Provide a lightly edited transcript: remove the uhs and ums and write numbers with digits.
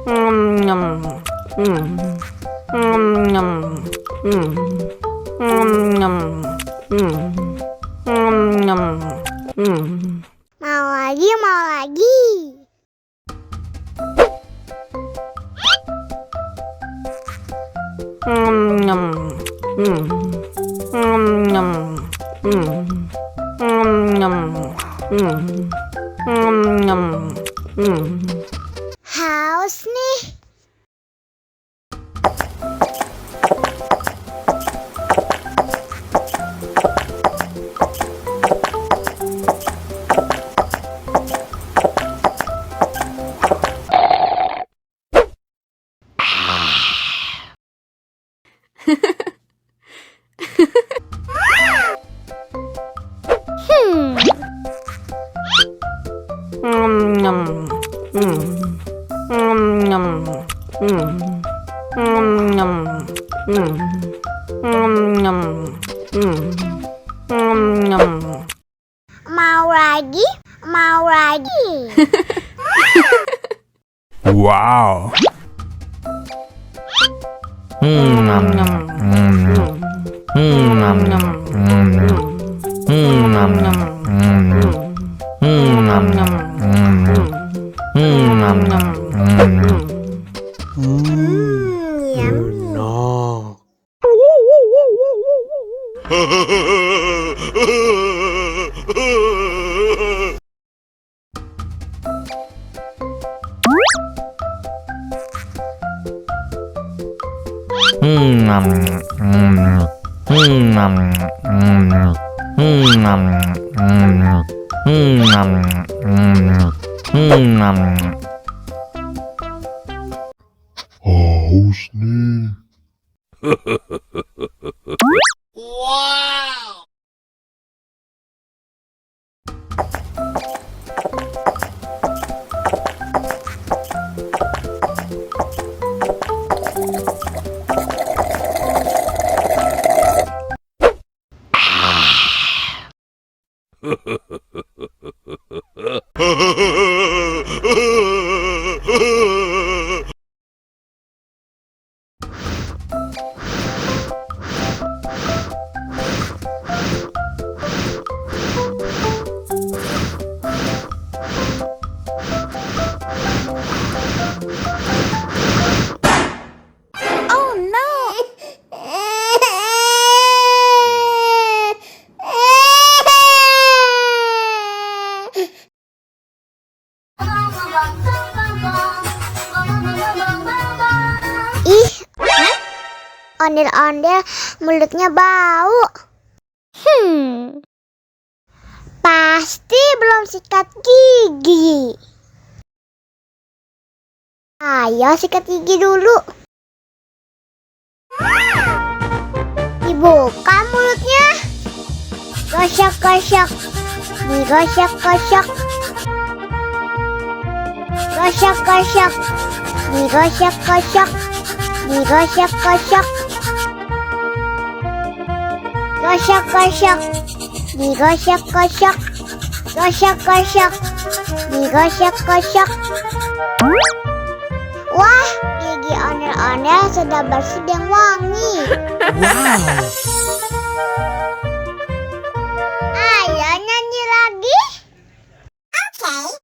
Mau lagi, mau lagi. Haus nih. Mau lagi, mau lagi. Wow. No. Haus nih. Oh no. Ih, ondel-ondel mulutnya bau. Pasti belum sikat gigi. Ayo sikat gigi dulu. Dibuka mulutnya. Gosok-gosok. Digosok-gosok. Gosok-gosok. Digosok-gosok. Digosok-gosok. Gosok-gosok. Digosok-gosok. Gosok-gosok. Digosok-gosok. Wah, gigi ondel-ondel sudah bersih dan wangi. Wow. Ayo nyanyi lagi. Oke.